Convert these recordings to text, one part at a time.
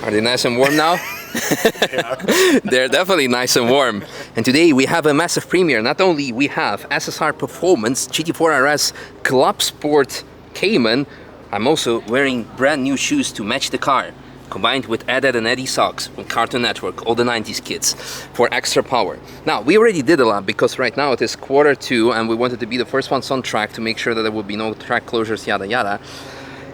Are they nice and warm now? Yeah. They're definitely nice and warm. And today we have a massive premiere. Not only we have SSR Performance GT4 RS Club Sport Cayman, I'm also wearing brand new shoes to match the car, combined with Ed and Eddie socks from Cartoon Network, all the 90s kids, for extra power. Now, we already did a lap because right now it is 1:45 and we wanted to be the first ones on track to make sure that there would be no track closures, yada yada.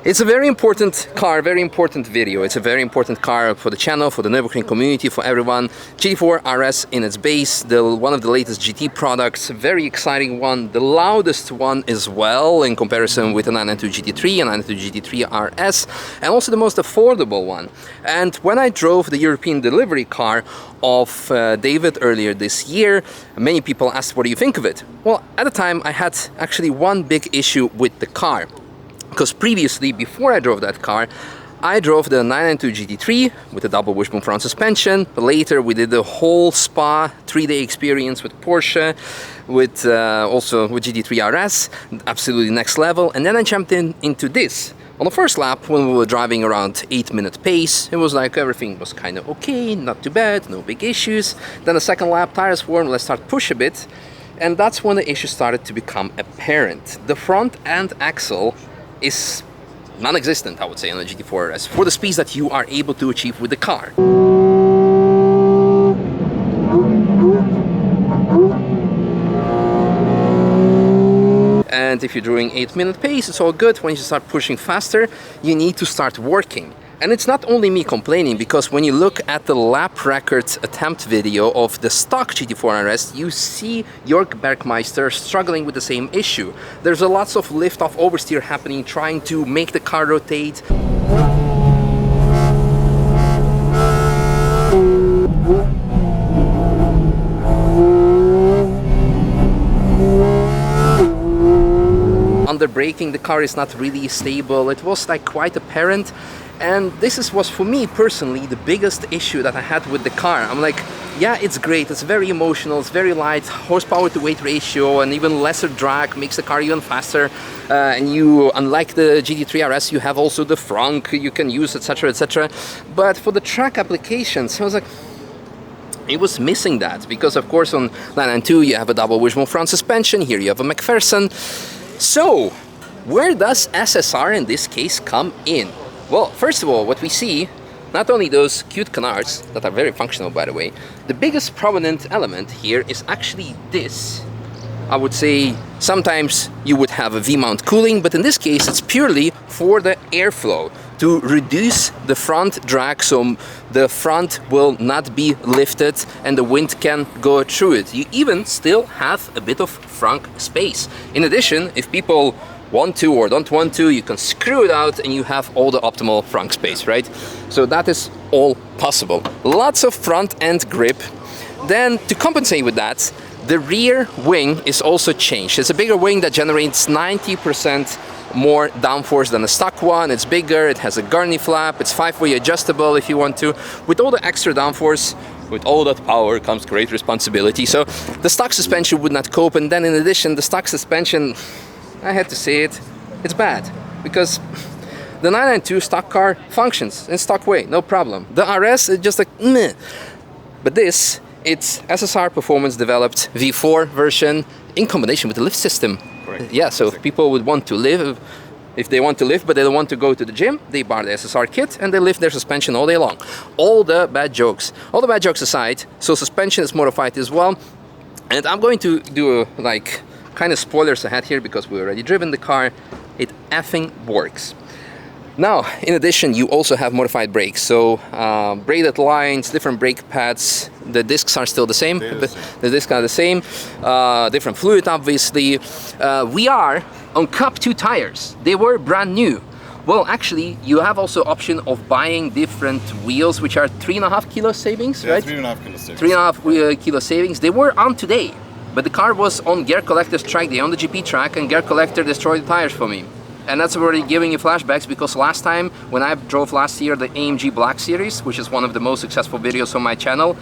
It's a very important car, very important video. It's a very important car for the channel, for the Nürburgring community, for everyone. GT4 RS in its base, one of the latest GT products, very exciting one, the loudest one as well in comparison with the 992 GT3 and 992 GT3 RS, and also the most affordable one. And when I drove the European delivery car of David earlier this year, many people asked, what do you think of it? Well, at the time I had actually one big issue with the car. Because previously, before I drove that car, I drove the 992 GT3 with a double wishbone front suspension. Later, we did the whole spa 3-day experience with Porsche, with also with GT3 RS, absolutely next level. And then I jumped into this. On the first lap, when we were driving around 8-minute pace, it was like everything was kind of okay, not too bad, no big issues. Then the second lap, tires warm, let's start push a bit. And that's when the issues started to become apparent. The front end axle is non-existent, I would say, on the GT4 RS for the speeds that you are able to achieve with the car. And if you're doing 8-minute pace, it's all good. When you start pushing faster, you need to start working. And it's not only me complaining, because when you look at the lap record attempt video of the stock GT4 RS, you see Jörg Bergmeister struggling with the same issue. There's a lots of lift-off oversteer happening, trying to make the car rotate. Under braking, the car is not really stable. It was like quite apparent. And this was for me personally the biggest issue that I had with the car. I'm like, yeah, it's great, it's very emotional, it's very light, horsepower to weight ratio and even lesser drag makes the car even faster. And you, unlike the GT3 RS, you have also the frunk you can use, etc, etc. But for the track applications, I was like, it was missing that, because of course on 992 you have a double wishbone front suspension, here you have a McPherson. So, where does SSR in this case come in? Well, first of all, what we see, not only those cute canards, that are very functional by the way, the biggest prominent element here is actually this. I would say sometimes you would have a V-mount cooling, but in this case it's purely for the airflow, to reduce the front drag so the front will not be lifted and the wind can go through it. You even still have a bit of frunk space. In addition, if people want to or don't want to, you can screw it out and you have all the optimal frunk space, right? So that is all possible. Lots of front end grip. Then to compensate with that, the rear wing is also changed. It's a bigger wing that generates 90% more downforce than the stock one. It's bigger, it has a gurney flap, it's 5-way adjustable if you want to. With all the extra downforce, with all that power comes great responsibility. So the stock suspension would not cope, and then in addition, the stock suspension, I had to say it, it's bad, because the 992 stock car functions in stock way, no problem. The RS is just like meh. But this, it's SSR Performance developed V4 version in combination with the lift system. Correct. Yeah, so if people would want to live, if they want to lift but they don't want to go to the gym, they buy the SSR kit and they lift their suspension all day long. All the bad jokes aside, so suspension is modified as well. And I'm going to do like kind of spoilers ahead here because we already driven the car. It effing works. Now, in addition, you also have modified brakes. So braided lines, different brake pads. The discs are still the same. The discs are the same. Different fluid, obviously. We are on Cup 2 tires. They were brand new. Well, actually, you have also option of buying different wheels, which are 3.5 kilo savings, yeah, right? 3.5 kilo savings. 3.5 kilo savings. They were on today. But the car was on Gear Collector's track, they own the GP track, and Gear Collector destroyed the tires for me. And that's already giving you flashbacks, because last time, when I drove last year the AMG Black Series, which is one of the most successful videos on my channel,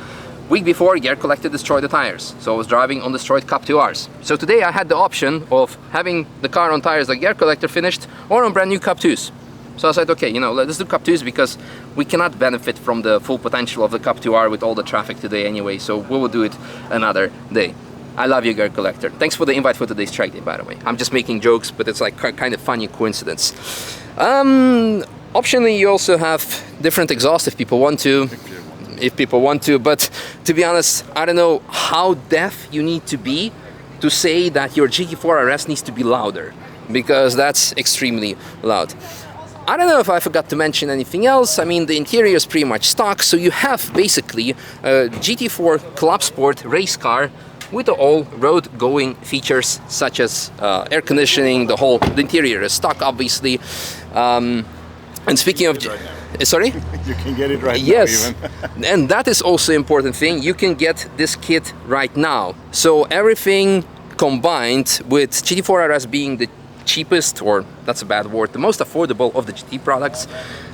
week before, Gear Collector destroyed the tires. So I was driving on destroyed Cup 2Rs. So today I had the option of having the car on tires like Gear Collector finished, or on brand new Cup 2s. So I said, okay, you know, let's do Cup 2s because we cannot benefit from the full potential of the Cup 2R with all the traffic today anyway, so we will do it another day. I love you, Girl Collector. Thanks for the invite for today's track day, by the way. I'm just making jokes, but it's like kind of funny coincidence. Optionally, you also have different exhaust if people want to, but to be honest, I don't know how deaf you need to be to say that your GT4 RS needs to be louder, because that's extremely loud. I don't know if I forgot to mention anything else. I mean, the interior is pretty much stock, so you have basically a GT4 Club Sport race car with all road-going features such as air conditioning. The interior is stock, obviously. And speaking of, sorry, you can get it right yes, now even. And that is also important thing. You can get this kit right now. So everything combined with GT4 RS being the cheapest, or that's a bad word, the most affordable of the GT products.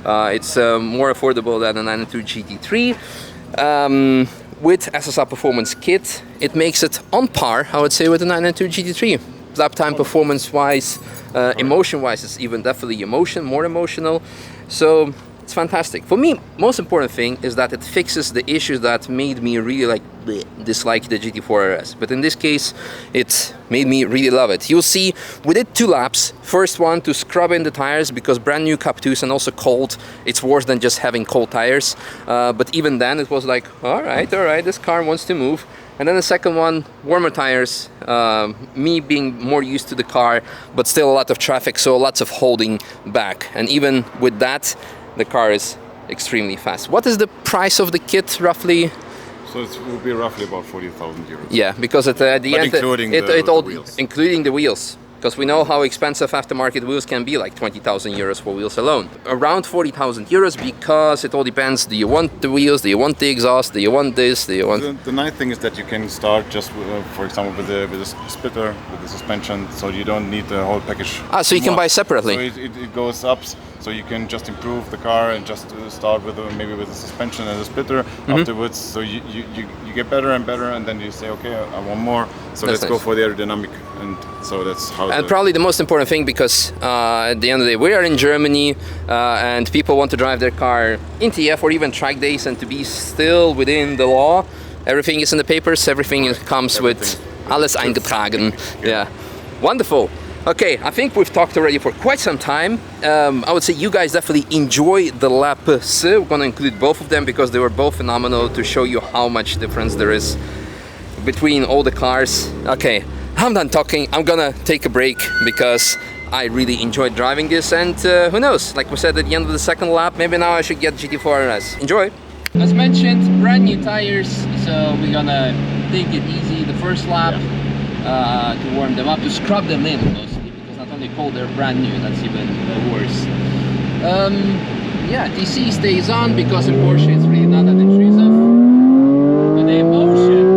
It's more affordable than the 992 GT3. With SSR Performance Kit, it makes it on par, I would say, with the 992 GT3. Lap time performance-wise, emotion-wise, it's even definitely more emotional. So it's fantastic. For me, most important thing is that it fixes the issues that made me really dislike the GT4 RS. But in this case, it made me really love it. You'll see, we did 2 laps. First one to scrub in the tires, because brand new Cup 2s and also cold, it's worse than just having cold tires. But even then, it was like, all right, this car wants to move. And then the second one, warmer tires, me being more used to the car, but still a lot of traffic, so lots of holding back. And even with that, the car is extremely fast. What is the price of the kit, roughly? So it will be roughly about 40,000 euros. Yeah, because at the end, including the wheels. Including the wheels. Because we know how expensive aftermarket wheels can be, like 20,000 euros for wheels alone. Around 40,000 euros, because it all depends. Do you want the wheels? Do you want the exhaust? Do you want this? Do you want... The nice thing is that you can start just, for example, with the splitter, with the suspension, so you don't need the whole package. So you can buy separately? So it goes up, so you can just improve the car and just start with maybe with the suspension and the splitter afterwards. So you get better and better, and then you say, okay, I want more, so let's go for the aerodynamic. And so that's how. And probably the most important thing, because at the end of the day, we are in Germany, and people want to drive their car in TF or even track days, and to be still within the law. Everything is in the papers. Everything comes with alles eingetragen. Yeah, wonderful. Okay, I think we've talked already for quite some time. I would say you guys definitely enjoy the laps. We're gonna include both of them because they were both phenomenal, to show you how much difference there is between all the cars. Okay, I'm done talking. I'm gonna take a break because I really enjoyed driving this, and who knows, like we said at the end of the second lap, maybe now I should get GT4 RS. Enjoy! As mentioned, brand new tires, so we're gonna take it easy the first lap to warm them up, to scrub them in mostly, because not only cold, they're brand new, that's even worse. Yeah, TC stays on because in Porsche it's really not that intrusive. But the emotion,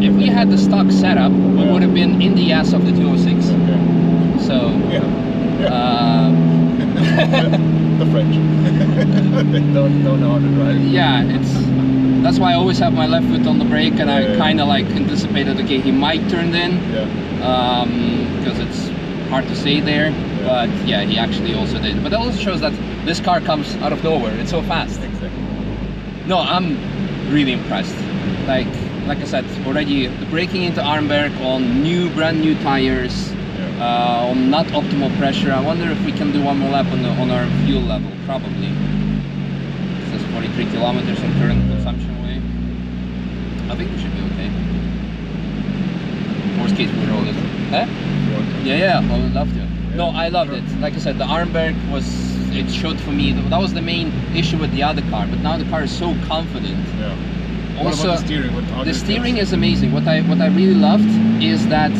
if we had the stock setup, we would have been in the ass of the 206. Okay. So, the French. They don't know how to drive. Yeah, that's why I always have my left foot on the brake, and I kind of like anticipated, okay, he might turn in, because it's hard to say there, but yeah, he actually also did. But that also shows that this car comes out of nowhere. It's so fast. Exactly. No, I'm really impressed. Like I said, already the braking into Armberg on brand new tires, on not optimal pressure. I wonder if we can do one more lap on our fuel level. Probably. It says 43 kilometers on current consumption way. I think we should be okay. Worst case, we roll it. Huh? Yeah, I would love to. No, I loved it. Like I said, the Armberg it showed for me, that was the main issue with the other car, but now the car is so confident. Yeah. Also, what about the steering? The steering is amazing. What I really loved is that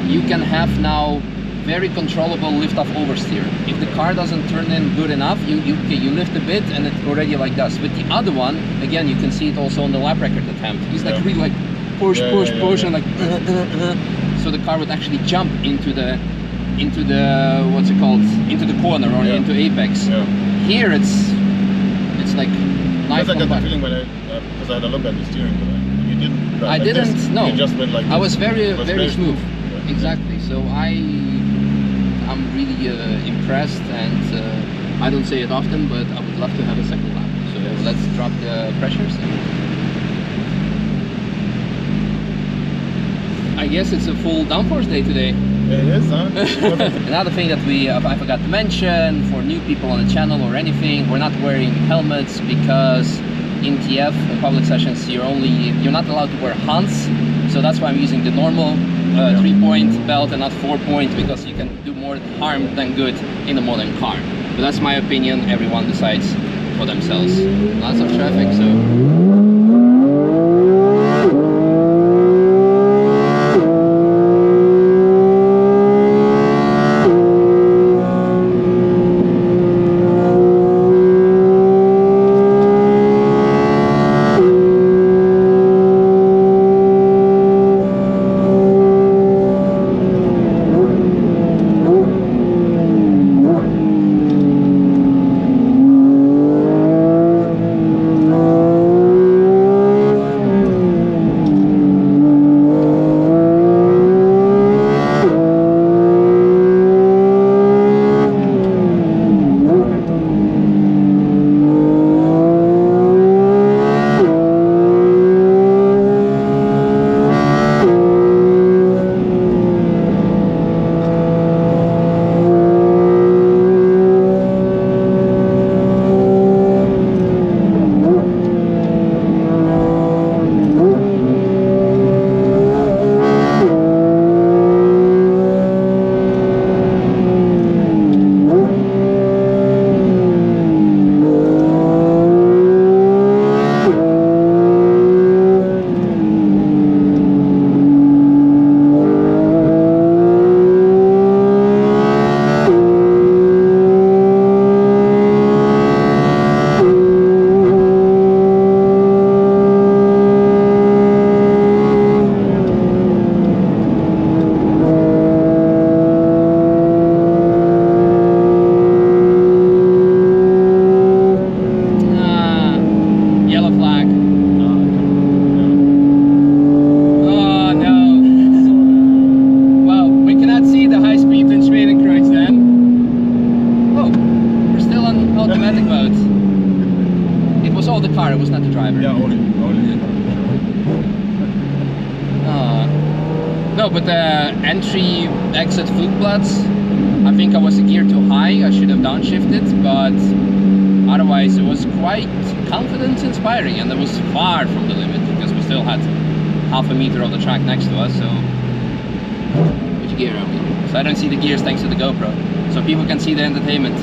you can have now very controllable lift-off oversteer. If the car doesn't turn in good enough, you lift a bit and it already like does. With the other one, again, you can see it also on the lap record attempt. He's like really like push, and like so the car would actually jump into the what's it called, into the corner or into apex. Here it's like nice. I got the feeling when because I had a look at the steering, but you didn't. I like didn't. This. No, you just went like this. I was very smooth. Yeah. Exactly. So I'm really impressed, and I don't say it often, but I would love to have a second lap. So let's drop the pressures. I guess it's a full downforce day today. It is, huh? Another thing that I forgot to mention for new people on the channel or anything, we're not wearing helmets because in TF, in public sessions, you're not allowed to wear Hans. So that's why I'm using the normal 3-point belt and not 4-point, because you can do more harm than good in a modern car. But that's my opinion. Everyone decides for themselves. Lots of traffic, so. No, but the entry exit Flugplatz, I think I was a gear too high. I should have downshifted, but otherwise it was quite confidence inspiring, and it was far from the limit because we still had half a meter of the track next to us. So which gear are we? So I don't see the gears thanks to the GoPro, so people can see the entertainment.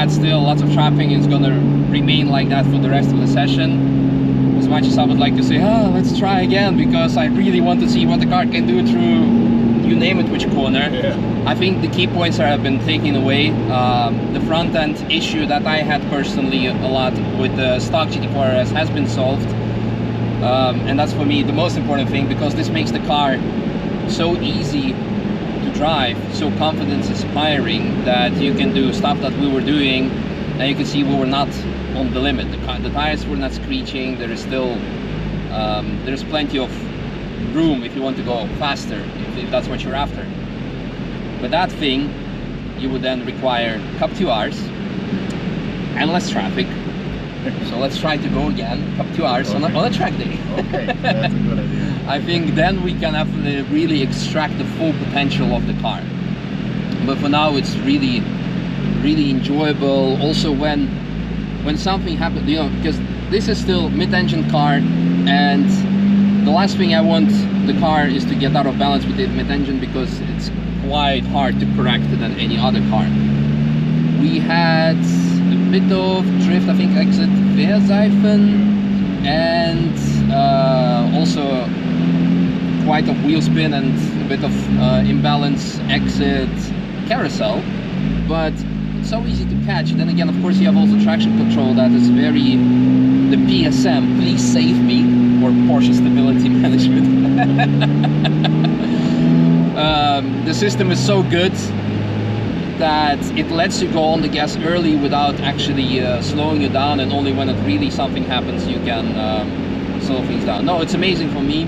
had still lots of trapping, it's gonna remain like that for the rest of the session. As much as I would like to say, oh, let's try again, because I really want to see what the car can do through, you name it, which corner. I think the key points have been taken away. The front end issue that I had personally a lot with the stock GT4 RS has been solved. And that's for me the most important thing, because this makes the car so easy to drive, so confidence inspiring, that you can do stuff that we were doing, and you can see we were not on the limit. The tires were not screeching. There is still there's plenty of room if you want to go faster, if that's what you're after. But that thing, you would then require cup 2Rs and less traffic. So let's try to go again, cup 2Rs on a track day. Okay, that's a good idea. I think then we can have really extract the full potential of the car. But for now, it's really, really enjoyable. Also, when something happens, you know, because this is still mid-engine car, and the last thing I want the car is to get out of balance with the mid-engine, because it's quite hard to correct than any other car. We had a bit of drift, I think, exit Wehrseifenn, and also quite a wheel spin and a bit of imbalance exit carousel, but it's so easy to catch. Then again, of course, you have also traction control that is very, the PSM, please save me, or Porsche Stability Management. The system is so good that it lets you go on the gas early without actually slowing you down, and only when it really something happens you can slow things down. No, it's amazing for me.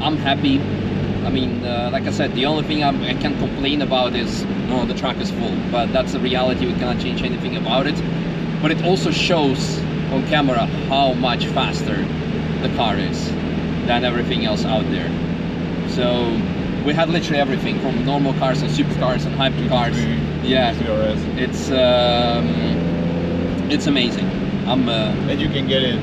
I'm happy. I mean, like I said, the only thing I can complain about is, no, the track is full, but that's a reality. We cannot change anything about it. But it also shows on camera how much faster the car is than everything else out there. So we had literally everything from normal cars and supercars and hypercars. Yeah, it's amazing. And you can get it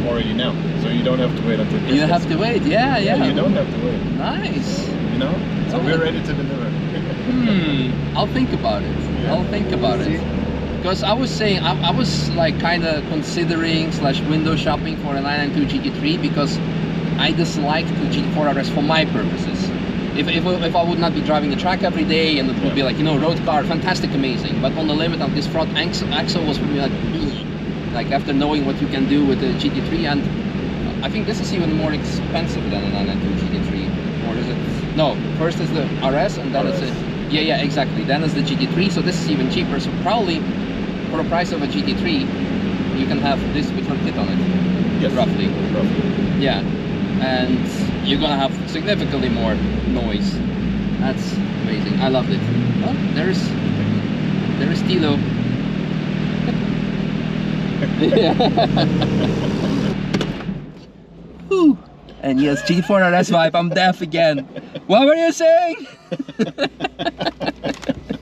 already now, so you don't have to wait until Christmas. You have to wait, yeah. You don't have to wait. Nice. You know, so we're ready to deliver. I'll think about it. Yeah. I'll think about it. Because I was saying, I was like kind of considering / window shopping for a 992 GT3, because I dislike the GT4 RS for my purposes. If I would not be driving the track every day, and it would be like, you know, road car, fantastic, amazing, but on the limit of this front axle was for me like after knowing what you can do with the GT3, and I think this is even more expensive than a 992 GT3, or is it? No, first is the RS, and then it's a, yeah, exactly, then is the GT3, so this is even cheaper. So probably for the price of a GT3, you can have this with your kit on it. Yes. Roughly. Yeah. And you're gonna have significantly more noise. That's amazing. I loved it. Oh, there's Tilo. Whew. And yes, G4 RS vibe. I'm deaf again. What were you saying?